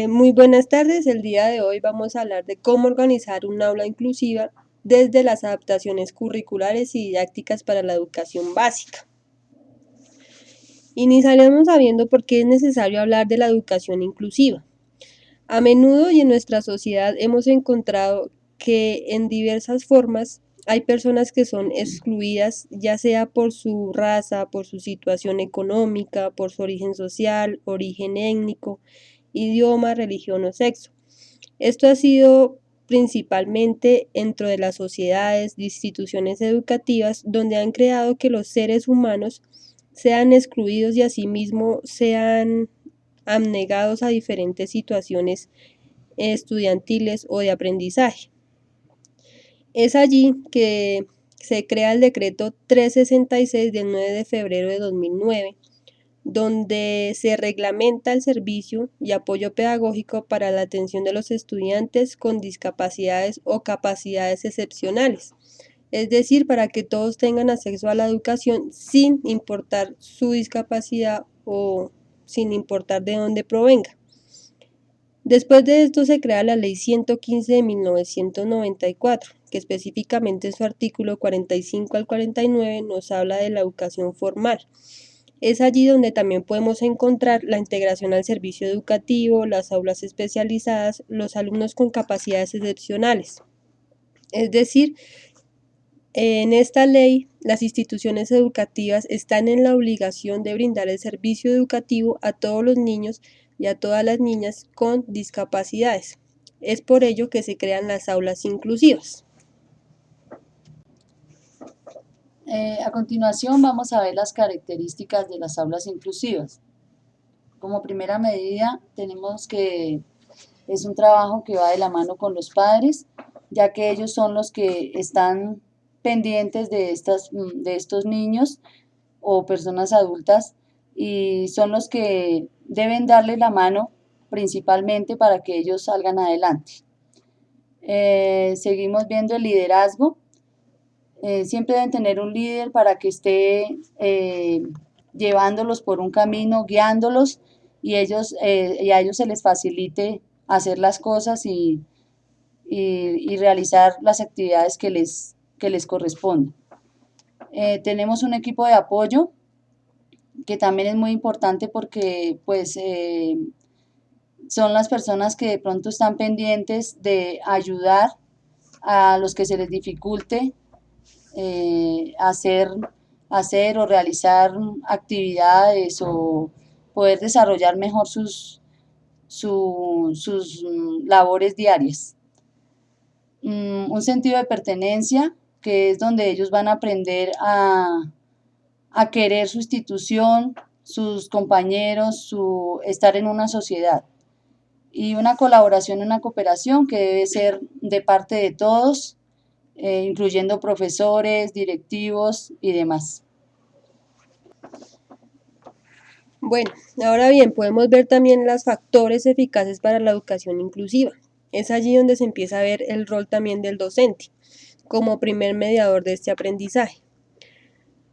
Muy buenas tardes, el día de hoy vamos a hablar de cómo organizar un aula inclusiva desde las adaptaciones curriculares y didácticas para la educación básica. Iniciaremos sabiendo por qué es necesario hablar de la educación inclusiva. A menudo y en nuestra sociedad hemos encontrado que en diversas formas hay personas que son excluidas, ya sea por su raza, por su situación económica, por su origen social, origen étnico, idioma, religión o sexo. Esto ha sido principalmente dentro de las sociedades, de instituciones educativas, donde han creado que los seres humanos sean excluidos y asimismo sean abnegados a diferentes situaciones estudiantiles o de aprendizaje. Es allí que se crea el decreto 366 del 9 de febrero de 2009, donde se reglamenta el servicio y apoyo pedagógico para la atención de los estudiantes con discapacidades o capacidades excepcionales, es decir, para que todos tengan acceso a la educación sin importar su discapacidad o sin importar de dónde provenga. Después de esto se crea la Ley 115 de 1994, que específicamente en su artículo 45 al 49 nos habla de la educación formal. Es allí donde también podemos encontrar la integración al servicio educativo, las aulas especializadas, los alumnos con capacidades excepcionales. Es decir, en esta ley, las instituciones educativas están en la obligación de brindar el servicio educativo a todos los niños y a todas las niñas con discapacidades. Es por ello que se crean las aulas inclusivas. A continuación vamos a ver las características de las aulas inclusivas. Como primera medida tenemos que es un trabajo que va de la mano con los padres, ya que ellos son los que están pendientes de estos niños o personas adultas y son los que deben darle la mano principalmente para que ellos salgan adelante. Seguimos viendo el liderazgo. Siempre deben tener un líder para que esté llevándolos por un camino, guiándolos y a ellos se les facilite hacer las cosas y realizar las actividades que les corresponden. Tenemos un equipo de apoyo que también es muy importante porque pues son las personas que de pronto están pendientes de ayudar a los que se les dificulte hacer o realizar actividades o poder desarrollar mejor sus labores diarias. Un sentido de pertenencia, que es donde ellos van a aprender a querer su institución, sus compañeros, estar en una sociedad. Y una colaboración, una cooperación que debe ser de parte de todos, incluyendo profesores, directivos y demás. Bueno, ahora bien, podemos ver también los factores eficaces para la educación inclusiva. Es allí donde se empieza a ver el rol también del docente, como primer mediador de este aprendizaje.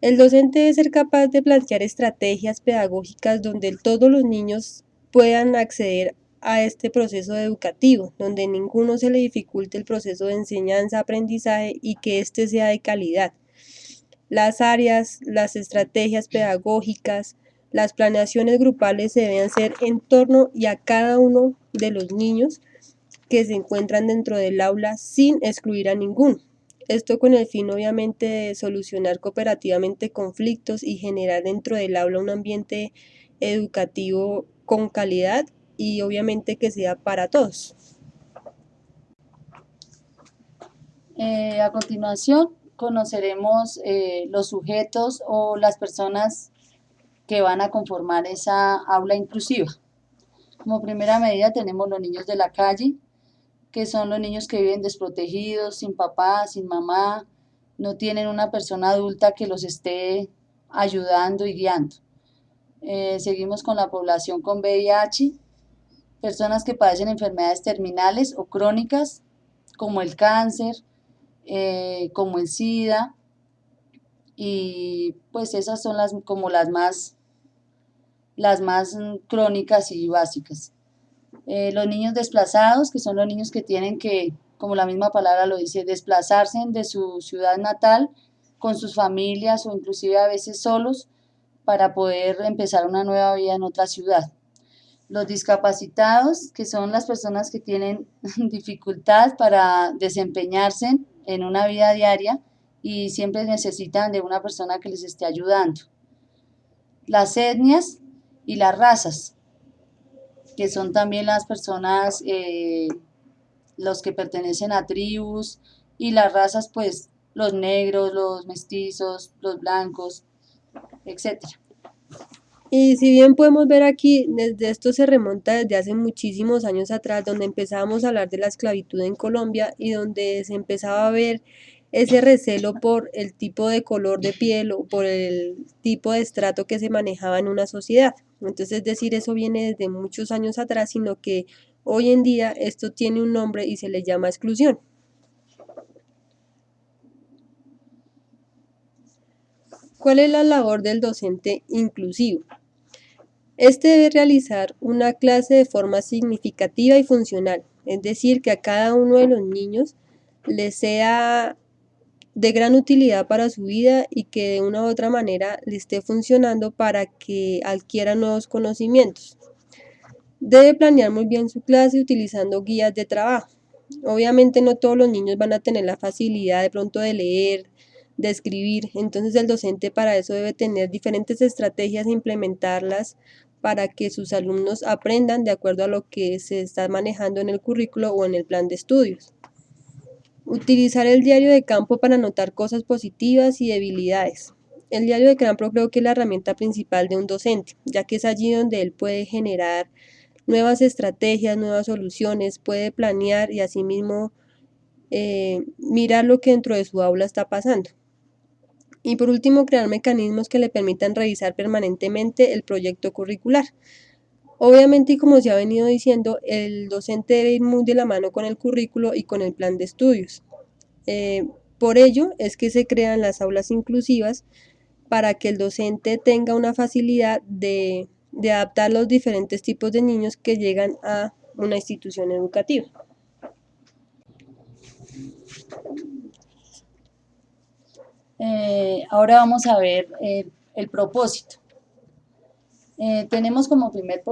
El docente debe ser capaz de plantear estrategias pedagógicas donde todos los niños puedan acceder a este proceso educativo, donde ninguno se le dificulte el proceso de enseñanza-aprendizaje y que éste sea de calidad. Las áreas, las estrategias pedagógicas, las planeaciones grupales se deben hacer en torno y a cada uno de los niños que se encuentran dentro del aula sin excluir a ninguno. Esto con el fin obviamente de solucionar cooperativamente conflictos y generar dentro del aula un ambiente educativo con calidad y obviamente que sea para todos. A continuación conoceremos los sujetos o las personas que van a conformar esa aula inclusiva. Como primera medida tenemos los niños de la calle, que son los niños que viven desprotegidos, sin papá, sin mamá, no tienen una persona adulta que los esté ayudando y guiando. Seguimos con la población con VIH, personas que padecen enfermedades terminales o crónicas, como el cáncer, como el SIDA, y pues esas son como las más las más crónicas y básicas. Los niños desplazados, que son los niños que tienen que, como la misma palabra lo dice, desplazarse de su ciudad natal con sus familias o inclusive a veces solos para poder empezar una nueva vida en otra ciudad. Los discapacitados, que son las personas que tienen dificultad para desempeñarse en una vida diaria y siempre necesitan de una persona que les esté ayudando. Las etnias y las razas, que son también las personas, los que pertenecen a tribus, y las razas, pues los negros, los mestizos, los blancos, etcétera. Y si bien podemos ver aquí, desde esto se remonta desde hace muchísimos años atrás, donde empezábamos a hablar de la esclavitud en Colombia y donde se empezaba a ver ese recelo por el tipo de color de piel o por el tipo de estrato que se manejaba en una sociedad. Entonces, es decir, eso viene desde muchos años atrás, sino que hoy en día esto tiene un nombre y se le llama exclusión. ¿Cuál es la labor del docente inclusivo? Este debe realizar una clase de forma significativa y funcional, es decir, que a cada uno de los niños les sea de gran utilidad para su vida y que de una u otra manera le esté funcionando para que adquiera nuevos conocimientos. Debe planear muy bien su clase utilizando guías de trabajo. Obviamente no todos los niños van a tener la facilidad de pronto de leer, de escribir, entonces el docente para eso debe tener diferentes estrategias e implementarlas para que sus alumnos aprendan de acuerdo a lo que se está manejando en el currículo o en el plan de estudios. Utilizar el diario de campo para anotar cosas positivas y debilidades. El diario de campo creo que es la herramienta principal de un docente, ya que es allí donde él puede generar nuevas estrategias, nuevas soluciones, puede planear y asimismo mirar lo que dentro de su aula está pasando. Y por último, crear mecanismos que le permitan revisar permanentemente el proyecto curricular. Obviamente, y como se ha venido diciendo, el docente debe ir muy de la mano con el currículo y con el plan de estudios. Por ello es que se crean las aulas inclusivas para que el docente tenga una facilidad de adaptar los diferentes tipos de niños que llegan a una institución educativa. Ahora vamos a ver el propósito. Tenemos como primer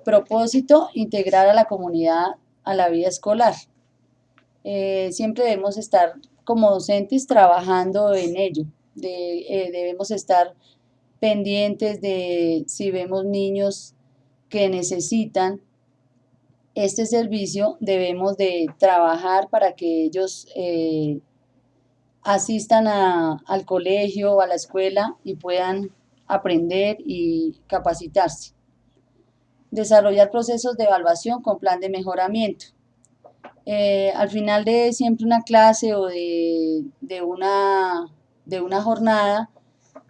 propósito integrar a la comunidad a la vida escolar. Siempre debemos estar como docentes trabajando en ello. Debemos estar pendientes de si vemos niños que necesitan este servicio, debemos de trabajar para que ellos asistan al colegio o a la escuela y puedan aprender y capacitarse. Desarrollar procesos de evaluación con plan de mejoramiento. Al final de siempre una clase o de una jornada,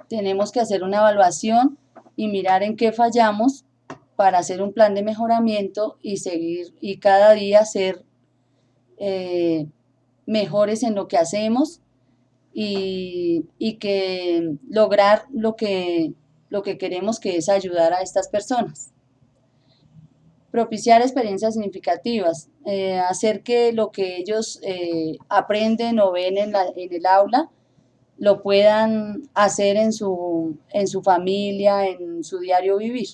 tenemos que hacer una evaluación y mirar en qué fallamos para hacer un plan de mejoramiento y seguir y cada día ser mejores en lo que hacemos y que lograr lo que queremos, que es ayudar a estas personas. Propiciar experiencias significativas, hacer que lo que ellos aprenden o ven en el aula lo puedan hacer en su familia, en su diario vivir.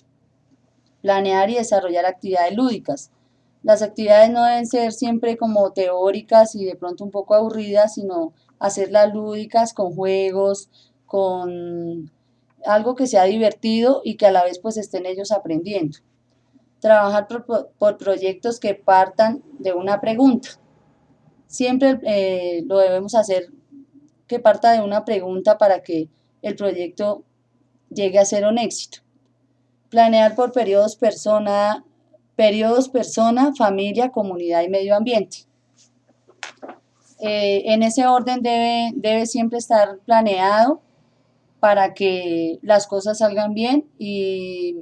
Planear y desarrollar actividades lúdicas. Las actividades no deben ser siempre como teóricas y de pronto un poco aburridas, sino hacerlas lúdicas con juegos, con algo que sea divertido y que a la vez pues estén ellos aprendiendo. Trabajar por proyectos que partan de una pregunta. Siempre lo debemos hacer que parta de una pregunta para que el proyecto llegue a ser un éxito. Planear por periodos persona, familia, comunidad y medio ambiente. En ese orden debe siempre estar planeado para que las cosas salgan bien y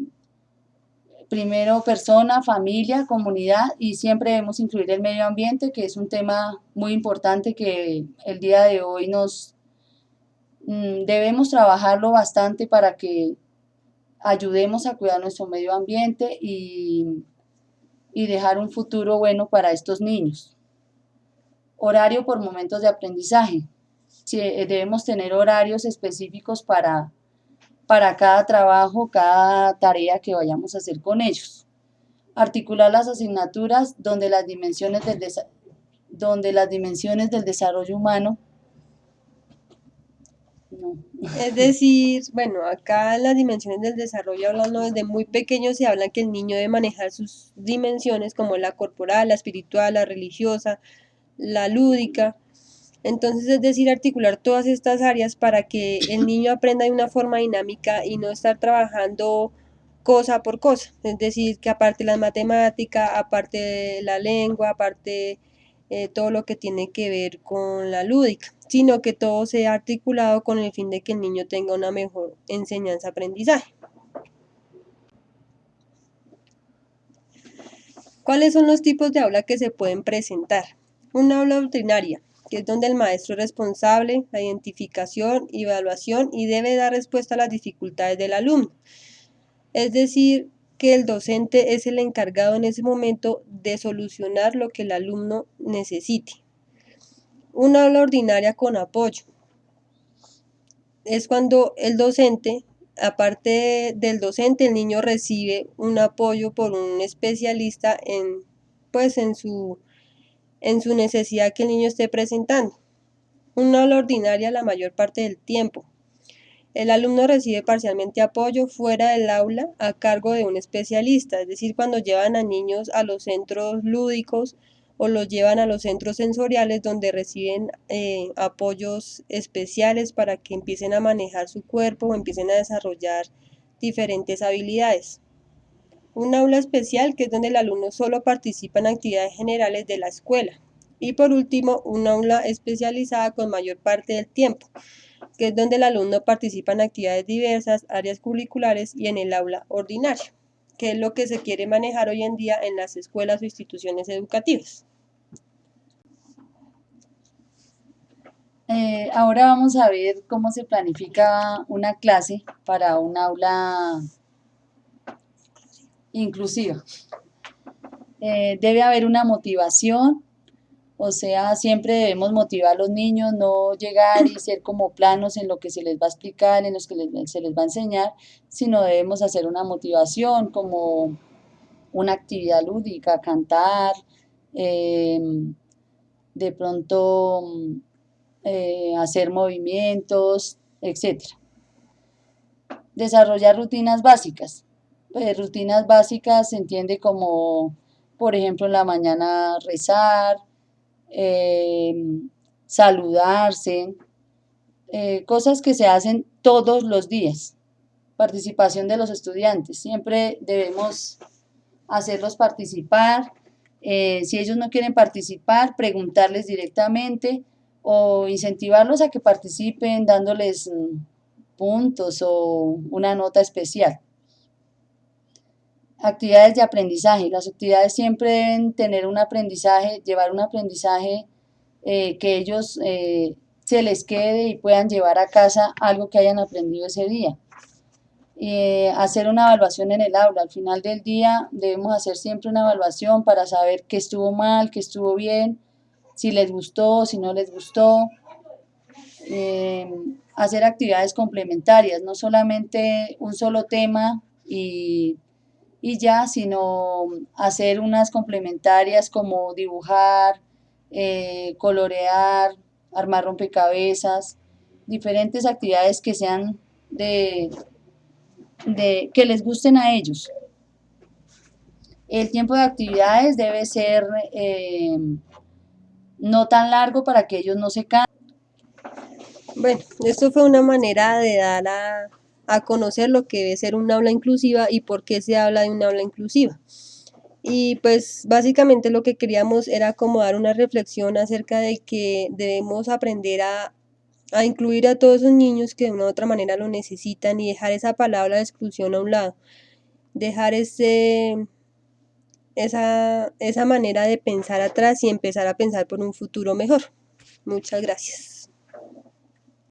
primero persona, familia, comunidad y siempre debemos incluir el medio ambiente, que es un tema muy importante que el día de hoy debemos trabajarlo bastante para que ayudemos a cuidar nuestro medio ambiente y dejar un futuro bueno para estos niños. Horario por momentos de aprendizaje. Sí, debemos tener horarios específicos para cada trabajo, cada tarea que vayamos a hacer con ellos. Articular las asignaturas donde las dimensiones del desarrollo humano. No. Es decir, bueno, acá en las dimensiones del desarrollo, hablando desde muy pequeño, se habla que el niño debe manejar sus dimensiones como la corporal, la espiritual, la religiosa, la lúdica. Entonces, es decir, articular todas estas áreas para que el niño aprenda de una forma dinámica y no estar trabajando cosa por cosa. Es decir, que aparte de la matemática, aparte de la lengua, aparte todo lo que tiene que ver con la lúdica, sino que todo sea articulado con el fin de que el niño tenga una mejor enseñanza-aprendizaje. ¿Cuáles son los tipos de aula que se pueden presentar? Una aula ordinaria, que es donde el maestro es responsable, la identificación, evaluación y debe dar respuesta a las dificultades del alumno. Es decir, que el docente es el encargado en ese momento de solucionar lo que el alumno necesite. Una aula ordinaria con apoyo es cuando el docente, aparte del docente, el niño recibe un apoyo por un especialista en su necesidad que el niño esté presentando. Una aula ordinaria la mayor parte del tiempo. El alumno recibe parcialmente apoyo fuera del aula a cargo de un especialista, es decir, cuando llevan a niños a los centros lúdicos o los llevan a los centros sensoriales donde reciben apoyos especiales para que empiecen a manejar su cuerpo o empiecen a desarrollar diferentes habilidades. Un aula especial, que es donde el alumno solo participa en actividades generales de la escuela. Y por último, un aula especializada con mayor parte del tiempo, que es donde el alumno participa en actividades diversas, áreas curriculares y en el aula ordinario, que es lo que se quiere manejar hoy en día en las escuelas o instituciones educativas. Ahora vamos a ver cómo se planifica una clase para un aula inclusiva. Debe haber una motivación, o sea, siempre debemos motivar a los niños, no llegar y ser como planos en lo que se les va a explicar, en los que se les va a enseñar, sino debemos hacer una motivación como una actividad lúdica, cantar, de pronto hacer movimientos, etc. Desarrollar rutinas básicas. Pues rutinas básicas se entiende como, por ejemplo, en la mañana rezar, saludarse, cosas que se hacen todos los días. Participación de los estudiantes. Siempre debemos hacerlos participar. Si ellos no quieren participar, preguntarles directamente o incentivarlos a que participen dándoles puntos o una nota especial. Actividades de aprendizaje. Las actividades siempre deben tener un aprendizaje, llevar un aprendizaje que ellos se les quede y puedan llevar a casa algo que hayan aprendido ese día. Hacer una evaluación en el aula. Al final del día debemos hacer siempre una evaluación para saber qué estuvo mal, qué estuvo bien, si les gustó, si no les gustó. Hacer actividades complementarias, no solamente un solo tema y ya, sino hacer unas complementarias como dibujar, colorear, armar rompecabezas, diferentes actividades que sean que les gusten a ellos. El tiempo de actividades debe ser no tan largo para que ellos no se cansen. Bueno, esto fue una manera de dar a conocer lo que debe ser un aula inclusiva y por qué se habla de un aula inclusiva. Y pues básicamente lo que queríamos era como dar una reflexión acerca de que debemos aprender a incluir a todos esos niños que de una u otra manera lo necesitan y dejar esa palabra de exclusión a un lado, dejar esa manera de pensar atrás y empezar a pensar por un futuro mejor. Muchas gracias.